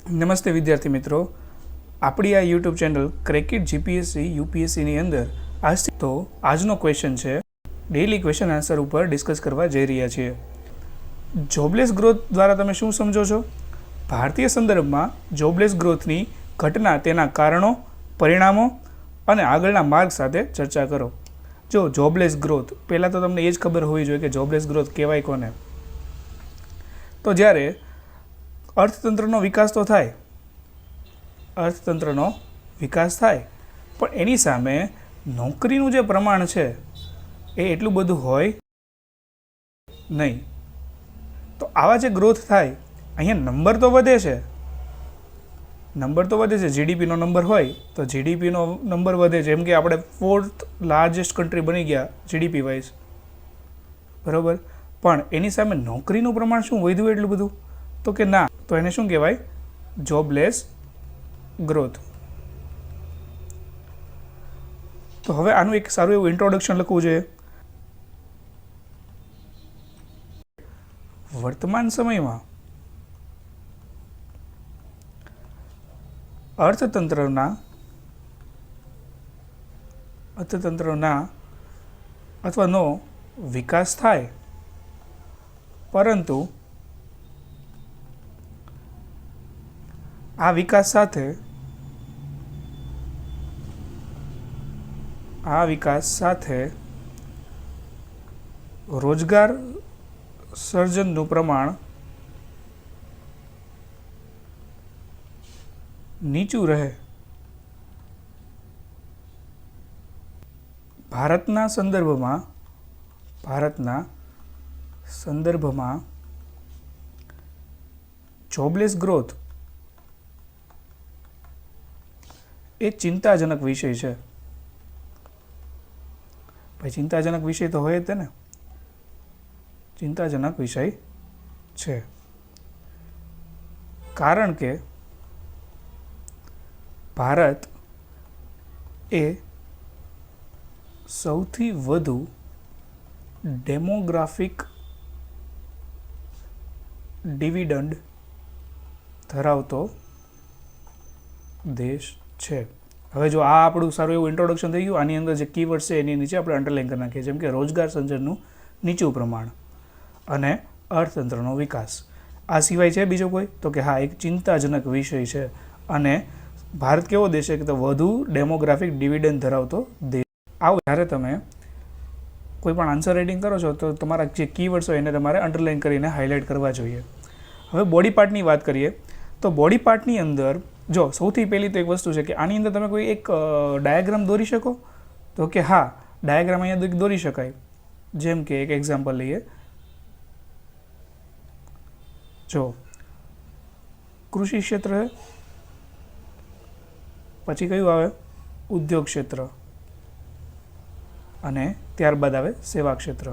નમસ્તે વિદ્યાર્થી મિત્રો, આપણી આ યુટ્યુબ ચેનલ ક્રેકિટ જીપીએસસી યુપીએસસીની અંદર આજનો ક્વેશ્ચન છે, ડેઇલી ક્વેશ્ચન આન્સર ઉપર ડિસ્કસ કરવા જઈ રહ્યા છીએ. જોબલેસ ગ્રોથ દ્વારા તમે શું સમજો છો? ભારતીય સંદર્ભમાં જોબલેસ ગ્રોથની ઘટના, તેના કારણો, પરિણામો અને આગળના માર્ગ સાથે ચર્ચા કરો. જો જોબલેસ ગ્રોથ, પહેલાં તો તમને એ જ ખબર હોવી જોઈએ કે જોબલેસ ગ્રોથ કહેવાય કોને. તો જ્યારે અર્થતંત્રનો વિકાસ તો થાય, અર્થતંત્રનો વિકાસ થાય, પણ એની સામે નોકરીનું જે પ્રમાણ છે એ એટલું બધું હોય નહીં. તો આવા જે ગ્રોથ થાય, અહીંયા નંબર તો વધે છે, જીડીપીનો નંબર હોય તો જીડીપીનો નંબર વધે છે. જેમ કે આપણે 4th લાર્જેસ્ટ કન્ટ્રી બની ગયા જીડીપી વાઇઝ, બરાબર, પણ એની સામે નોકરીનું પ્રમાણ શું વધ્યું એટલું બધું? તો કે ના, તો એને શું કહેવાય? Jobless growth. તો હવે આનું એક સારું એવું ઇન્ટ્રોડક્શન લખવું જોઈએ. વર્તમાન સમયમાં અર્થતંત્રના અથવા નો વિકાસ થાય, પરંતુ આ વિકાસ સાથે રોજગાર સર્જનનું પ્રમાણ નીચું રહે. ભારતના સંદર્ભમાં જોબલેસ ગ્રોથ એ ચિંતાજનક વિષય છે. ભાઈ, ચિંતાજનક વિષય તો હોય જ ને, ચિંતાજનક વિષય છે. કારણ કે ભારત એ સૌથી વધુ ડેમોગ્રાફિક ડિવિડન્ડ ધરાવતો દેશ છે. હવે જો આ આપણું સારું એવું ઇન્ટ્રોડક્શન થઈ ગયું, આની અંદર જે કીવર્ડ છે એની નીચે આપણે અંડરલાઈન કરી નાખીએ, જેમ કે રોજગાર સર્જનનું નીચું પ્રમાણ અને અર્થતંત્રનો વિકાસ. આ સિવાય છે બીજો કોઈ? તો કે હા, એક ચિંતાજનક વિષય છે. અને ભારત કેવો દેશ છે? કે તો વધુ ડેમોગ્રાફિક ડિવિડન્ડ ધરાવતો દેશ. આવો જ્યારે તમે કોઈ પણ આન્સર રાઇટિંગ કરો છો તો તમારા જે કીવર્ડ્સ હોય એને તમારે અંડરલાઈન કરીને હાઇલાઇટ કરવા જોઈએ. હવે બોડી પાર્ટની વાત કરીએ તો બોડી પાર્ટની અંદર જો સૌથી પહેલી તો એક વસ્તુ છે કે આની અંદર તમે કોઈ એક ડાયાગ્રામ દોરી શકો? તો કે હા, ડાયાગ્રામ અહીંયા દોરી શકાય. જેમ કે એક એક્ઝામ્પલ લઈએ. જો કૃષિ ક્ષેત્ર છે, પછી કયું આવે? ઉદ્યોગ ક્ષેત્ર, અને ત્યારબાદ આવે સેવા ક્ષેત્ર.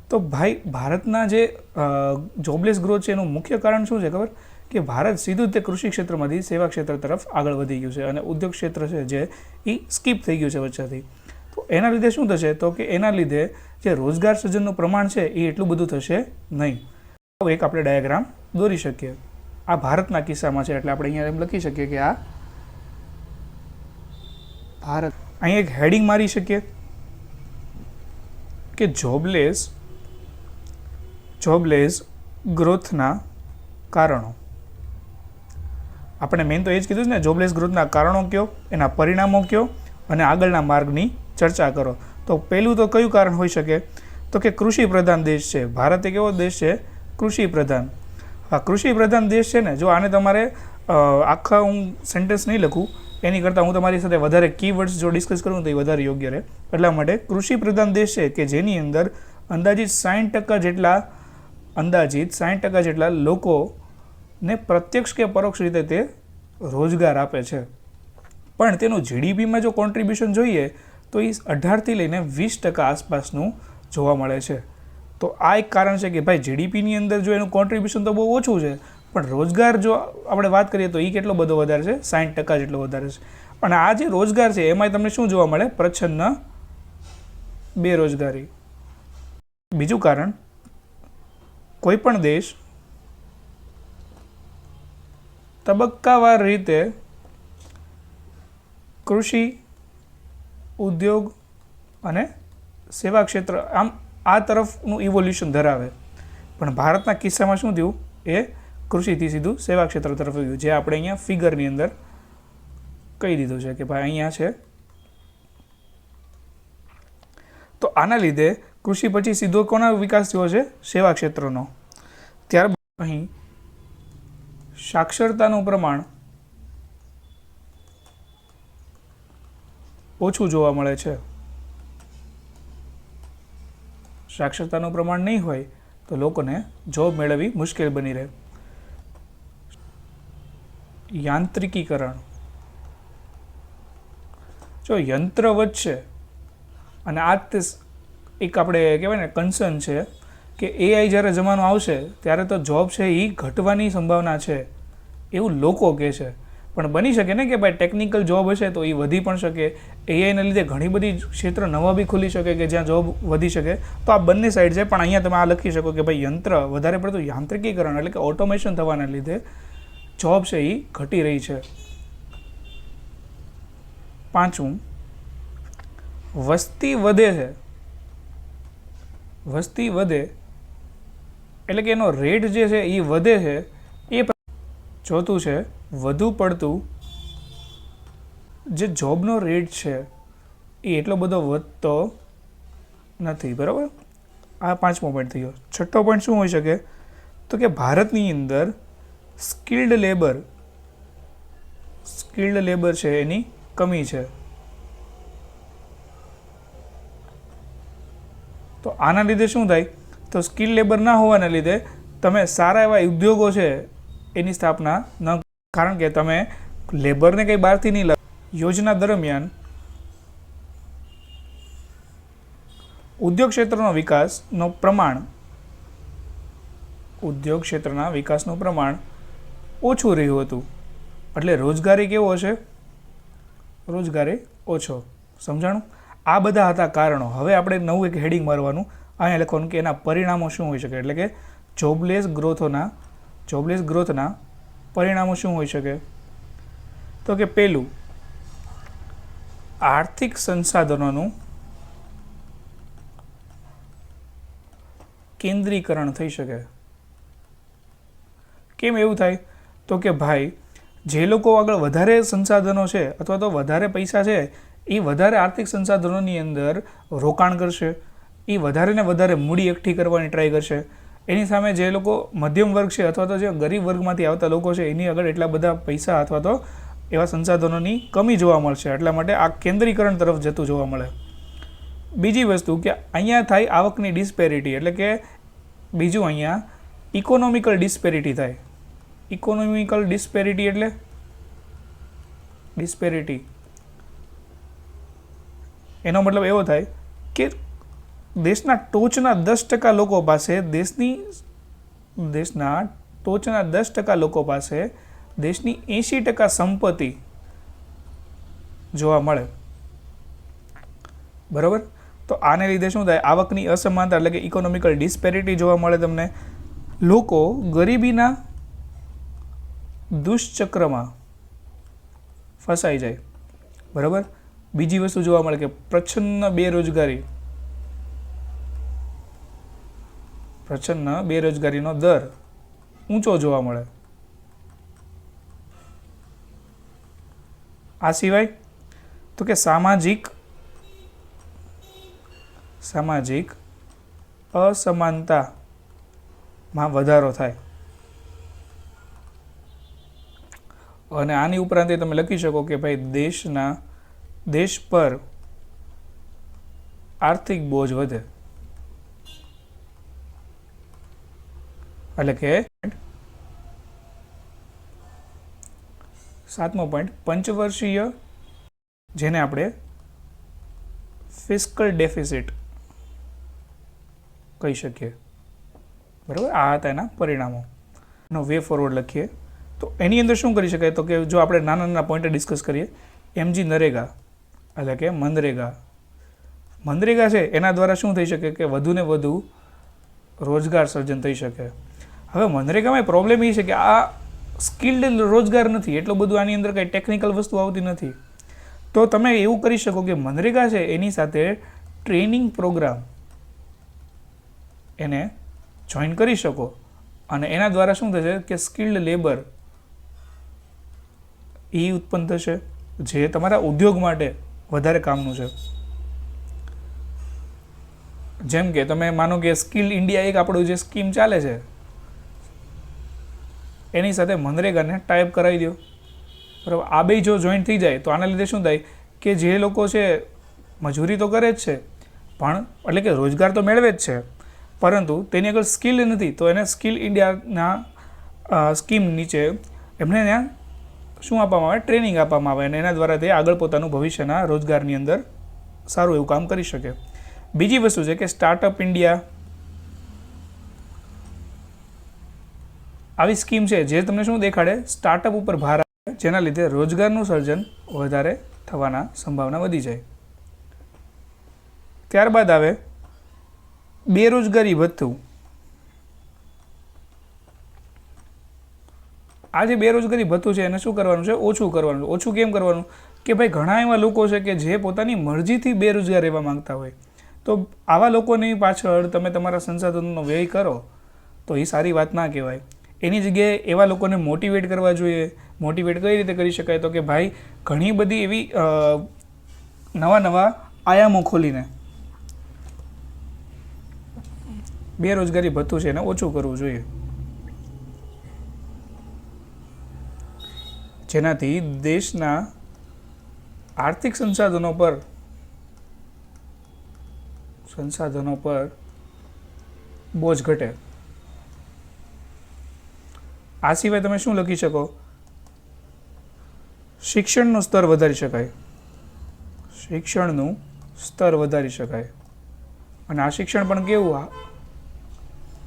તો ભાઈ, ભારતના જે જોબલેસ ગ્રોથ છે એનું મુખ્ય કારણ શું છે ખબર? કે ભારત સીધું તે કૃષિ ક્ષેત્રમાંથી સેવા ક્ષેત્ર તરફ આગળ વધી ગયું છે, અને ઉદ્યોગ ક્ષેત્ર છે જે એ સ્કીપ થઈ ગયું છે વચ્ચેથી. તો એના લીધે શું થશે? તો કે એના લીધે જે રોજગાર સર્જનનું પ્રમાણ છે એ એટલું બધું થશે નહીં. એક આપણે ડાયાગ્રામ દોરી શકીએ. આ ભારતના કિસ્સામાં છે એટલે આપણે અહીંયા એમ લખી શકીએ કે આ ભારત. અહીં એક હેડિંગ મારી શકીએ કે જોબલેસ ગ્રોથના કારણો. આપણે મેઇન તો એ જ કીધું છે ને, જોબલેસ ગ્રોથના કારણો કયો, એના પરિણામો કયો, અને આગળના માર્ગની ચર્ચા કરો. તો પહેલું તો કયું કારણ હોઈ શકે? તો કે કૃષિ પ્રધાન દેશ છે. ભારત એક એવો દેશ છે કૃષિ પ્રધાન. હા, કૃષિ પ્રધાન દેશ છે ને, જો આને તમારે આખા હું સેન્ટેન્સ નહીં લખું, એની કરતાં હું તમારી સાથે વધારે કીવર્ડ્સ જો ડિસ્કસ કરું તો એ વધારે યોગ્ય રહે. એટલા માટે કૃષિ પ્રધાન દેશ છે કે જેની અંદર અંદાજિત 60% જેટલા લોકોને પ્રત્યક્ષ કે પરોક્ષ રીતે તે રોજગાર આપે છે. પણ તેનું જીડીપીમાં જો કોન્ટ્રીબ્યુશન જોઈએ તો એ 18થી લઈને 20% આસપાસનું જોવા મળે છે. તો આ એક કારણ છે કે ભાઈ, જીડીપીની અંદર જો એનું કોન્ટ્રીબ્યુશન તો બહુ ઓછું છે, પણ રોજગાર જો આપણે વાત કરીએ તો એ કેટલો બધો વધારે છે? 60% જેટલો વધારે છે. અને આ જે રોજગાર છે એમાં તમને શું જોવા મળે? પ્રચ્છન્ન બેરોજગારી. બીજું કારણ, કોઈ પણ દેશ તબક્કાવાર રીતે કૃષિ, ઉદ્યોગ અને સેવા ક્ષેત્ર આમ આ તરફનું ઇવોલ્યુશન ધરાવે. પણ ભારતના કિસ્સામાં શું થયું, એ કૃષિથી સીધું સેવા ક્ષેત્ર તરફ ગયું, જે આપણે અહીંયા ફિગરની અંદર કહી દીધું છે કે ભાઈ અહીંયા છે. તો આના લીધે કૃષિ પછી સીધો કોનો વિકાસ થયો છે, સેવા ક્ષેત્રનો. ત્યારબાદ અહીં સાક્ષરતાનું પ્રમાણ ઓછું જોવા મળે છે. સાક્ષરતાનું પ્રમાણ નહીં હોય તો લોકોને જોબ મેળવવી મુશ્કેલ બની રહે. યાંત્રિકીકરણ, જો યંત્ર વધશે અને આ તે એક આપણે કહેવાય ને કન્સર્ન છે કે એઆઈ જ્યારે જમાનો આવશે ત્યારે તો જોબ છે એ ઘટવાની સંભાવના છે એવું લોકો કહે છે. પણ બની શકે ને કે ભાઈ ટેકનિકલ જોબ હશે તો એ વધી પણ શકે. એઆઈના લીધે ઘણી બધી ક્ષેત્ર નવા બી ખુલી શકે કે જ્યાં જોબ વધી શકે. તો આ બંને સાઈડ છે. પણ અહીંયા તમે આ લખી શકો કે ભાઈ યંત્ર વધારે પડતું યાંત્રિકીકરણ એટલે કે ઓટોમેશન થવાના લીધે જોબ છે એ ઘટી રહી છે. પાંચમું, વસ્તી વધે છે. વસ્તી વધે એટલે કે એનો રેટ જે છે એ વધે છે. એ ચોથું છે, વધુ પડતું જે જોબનો રેટ છે એ એટલો બધો વધતો નથી. બરાબર, આ પાંચમો પોઈન્ટ થયો. છઠ્ઠો પોઈન્ટ શું હોઈ શકે, તો કે ભારતની અંદર સ્કિલ્ડ લેબર છે એની કમી છે. તો આના લીધે શું થાય, તો સ્કિલ લેબર ના હોવાના લીધે તમે સારા એવા ઉદ્યોગો છે એની સ્થાપના ન, કારણ કે તમે લેબરને કંઈ બહારથી નહીં લાવો. યોજના દરમિયાન ઉદ્યોગ ક્ષેત્રના વિકાસનું પ્રમાણ ઓછું રહ્યું હતું. એટલે રોજગારી કેવો હશે, રોજગારી ઓછો. સમજાણું? આ બધા હતા કારણો. હવે આપણે નવું એક હેડિંગ મારવાનું, અહીંયા લખવાનું કે એના પરિણામો શું હોઈ શકે. એટલે કે જોબલેસ ગ્રોથના પરિણામો શું હોઈ શકે. તો કે પહેલું, આર્થિક સંસાધનોનું કેન્દ્રીકરણ થઈ શકે. કેમ એવું થાય, તો કે ભાઈ જે લોકો આગળ વધારે સંસાધનો છે અથવા તો વધારે પૈસા છે એ વધારે આર્થિક સંસાધનોની અંદર રોકાણ કરશે, એ વધારે ને વધારે મૂડી એકઠી કરવાની ટ્રાય કરશે. એની સામે જે લોકો મધ્યમ વર્ગ છે અથવા તો જે ગરીબ વર્ગમાંથી આવતા લોકો છે એની આગળ એટલા બધા પૈસા અથવા તો એવા સંસાધનોની કમી જોવા મળશે. એટલા માટે આ કેન્દ્રીકરણ તરફ જતું જોવા મળે. બીજી વસ્તુ કે અહીંયા થાય આવકની ડિસ્પેરિટી, એટલે કે બીજું અહીંયા ઇકોનોમિકલ ડિસ્પેરિટી થાય. ઇકોનોમિકલ ડિસ્પેરિટી એટલે ડિસ્પેરિટી એનો મતલબ એવો થાય કે દેશના ટોચના 10% લોકો પાસે દેશના ટોચના 10% લોકો પાસે દેશની 80% સંપત્તિ જોવા મળે. બરાબર, તો આને લીધે શું થાય, આવકની અસમાનતા એટલે કે ઇકોનોમિકલ ડિસ્પેરિટી જોવા મળે તમને. લોકો ગરીબીના દુષ્ચક્રમાં ફસાઈ જાય. બરાબર, બીજી વસ્તુ જોવા મળે કે પ્રચ્છન્ન બેરોજગારીનો દર ઊંચો જોવા મળે. આ સિવાય તો કે સામાજિક અસમાનતામાં વધારો થાય. અને આની ઉપરાંત તમે લખી શકો કે ભાઈ દેશ પર આર્થિક બોજ વધે. એટલે કે 7મો પોઈન્ટ, પંચવર્ષીય જેને આપણે ફિસ્કલ ડેફિસિટ કહી શકીએ. બરાબર, આ હતા એના પરિણામો. એનો વે ફોરવર્ડ લખીએ તો એની અંદર શું કરી શકાય, તો કે જો આપણે નાના નાના પોઈન્ટ ડિસ્કસ કરીએ, એમજી નરેગા એટલે કે મનરેગા છે એના દ્વારા શું થઈ શકે કે વધુ ને વધુ રોજગાર સર્જન થઈ શકે. હવે મનરેગામાં પ્રોબ્લેમ એ છે કે આ સ્કિલ્ડ રોજગાર નથી, એટલું બધું આની અંદર કંઈ ટેકનિકલ વસ્તુ આવતી નથી. તો તમે એવું કરી શકો કે મનરેગા છે એની સાથે ટ્રેનિંગ પ્રોગ્રામ એને જોઈન કરી શકો અને એના દ્વારા શું થશે કે સ્કિલ્ડ લેબર એ ઉત્પન્ન થશે જે તમારા ઉદ્યોગ માટે વધારે કામનું છે. જેમ કે તમે માનો કે સ્કિલ ઇન્ડિયા એક આપણું જે સ્કીમ ચાલે છે એની સાથે મનરેગાને ટાઈપ કરાવી દો, બરાબર. આ બે જો જોઈન્ટ થઈ જાય તો આના લીધે શું થાય કે જે લોકો છે મજૂરી તો કરે જ છે પણ એટલે કે રોજગાર તો મેળવે જ છે, પરંતુ તેની આગળ સ્કિલ નથી, તો એને સ્કિલ ઇન્ડિયાના સ્કીમ નીચે એમને ત્યાં શું આપવામાં આવે, ટ્રેનિંગ આપવામાં આવે અને એના દ્વારા તે આગળ પોતાનું ભવિષ્યના રોજગારની અંદર સારું એવું કામ કરી શકે. બીજી વસ્તુ છે કે સ્ટાર્ટઅપ ઇન્ડિયા આવી સ્કીમ છે જે તમને શું દેખાડે, સ્ટાર્ટઅપ ઉપર ભાર આપે, જેના લીધે રોજગારનું સર્જન વધારે થવાના સંભાવના વધી જાય. ત્યારબાદ આવે બેરોજગારી ભથ્થું. આ જે બેરોજગારી ભથ્થું છે એને શું કરવાનું છે, ઓછું કરવાનું. ઓછું કેમ કરવાનું કે ભાઈ ઘણા એવા લોકો છે કે જે પોતાની મરજીથી બેરોજગાર રહેવા માંગતા હોય, તો આવા લોકોની પાછળ તમે તમારા સંસાધનોનો વ્યય કરો તો એ સારી વાત ના કહેવાય. એની જગ્યાએ એવા લોકોને મોટિવેટ કરવા જોઈએ. મોટિવેટ કઈ રીતે કરી શકાય, તો કે ભાઈ ઘણી બધી એવી નવા નવા આયામો ખોલીને બેરોજગારી ભથ્થું છે એને ઓછું કરવું જોઈએ, જેનાથી દેશના આર્થિક સંસાધનો પર બોજ ઘટે. આ સિવાય તમે શું લખી શકો, શિક્ષણનું સ્તર વધારી શકાય. શિક્ષણનું સ્તર વધારી શકાય અને આ શિક્ષણ પણ કેવું,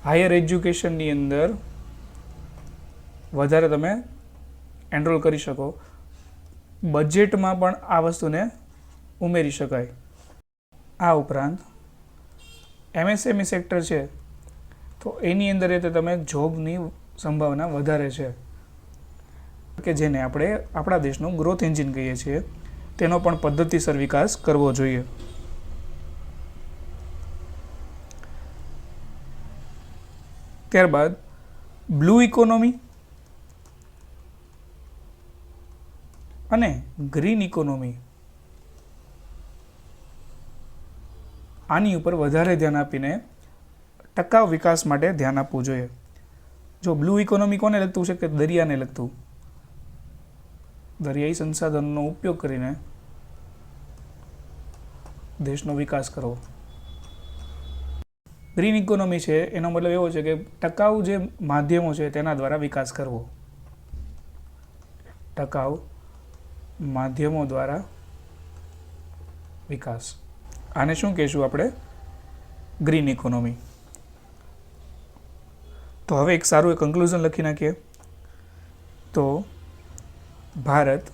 હાયર એજ્યુકેશનની અંદર વધારે તમે એનરોલ કરી શકો. બજેટમાં પણ આ વસ્તુને ઉમેરી શકાય. આ ઉપરાંત MSME સેક્ટર છે તો એની અંદર એ તમે જોબની સંભાવના વધારે છે કે જેને આપણે આપણા દેશનું ગ્રોથ એન્જિન કહીએ છીએ, તેનો પણ પદ્ધતિસર વિકાસ કરવો જોઈએ. ત્યારબાદ બ્લુ ઇકોનોમી અને ગ્રીન ઇકોનોમી, આની ઉપર વધારે ધ્યાન આપીને ટકાઉ વિકાસ માટે ધ્યાન આપવું જોઈએ. જો બ્લુ ઇકોનોમી કોને લગતું છે કે દરિયાને લગતું, દરિયાઈ સંસાધનોનો ઉપયોગ કરીને દેશનો વિકાસ કરવો. ગ્રીન ઇકોનોમી છે એનો મતલબ એવો છે કે ટકાઉ જે માધ્યમો છે તેના દ્વારા વિકાસ કરવો. ટકાઉ માધ્યમો દ્વારા વિકાસ, આને શું કહેશું આપણે, ગ્રીન ઇકોનોમી. તો હવે એક સારું એક કન્ક્લુઝન લખી નાખીએ. તો ભારત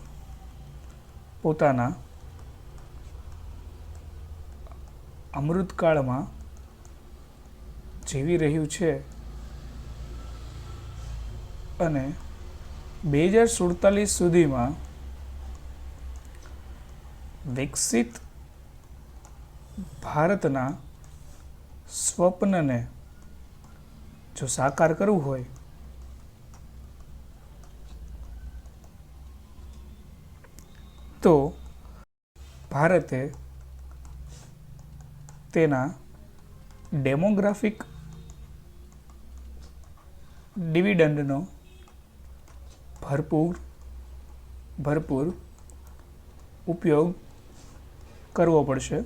પોતાના અમૃતકાળમાં જીવી રહ્યું છે અને 2047 સુધીમાં વિકસિત ભારતના સ્વપ્નને જો સાકાર કરવું હોય તો ભારતે તેના ડેમોગ્રાફિક ડિવિડન્ડનો ભરપૂર ઉપયોગ કરવો પડશે.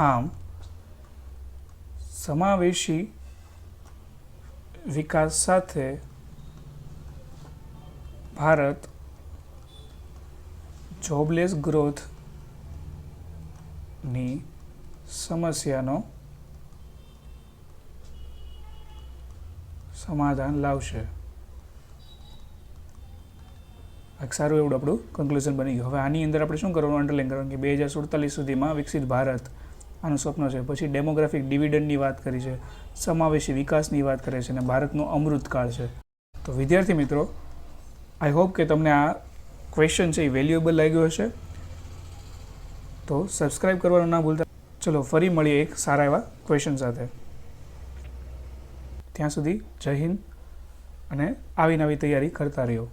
આમ સમાવેશી વિકાસ સાથે ભારત જોબલેસ ગ્રોથની સમસ્યાનો સમાધાન લાવશે. એક સારું એવું આપણું કન્ક્લુઝન બની ગયું. હવે આની અંદર આપણે શું કરવાનું, અંડરલાઈન કરવાનું કે 2047 સુધીમાં વિકસિત ભારત, આનું સ્વપ્ન છે. પછી ડેમોગ્રાફિક ડિવિડન્ડની વાત કરી છે, સમાવેશી વિકાસની વાત કરે છે, અને ભારતનો અમૃતકાળ છે. તો વિદ્યાર્થી મિત્રો, આઈ હોપ કે તમને આ ક્વેશ્ચન છે એ વેલ્યુએબલ લાગ્યો હશે. તો સબસ્ક્રાઈબ કરવાનું ના ભૂલતા. ચલો ફરી મળીએ એક સારા એવા ક્વેશ્ચન સાથે. ત્યાં સુધી જય હિન્દ અને આવી નવી તૈયારી કરતા રહ્યો.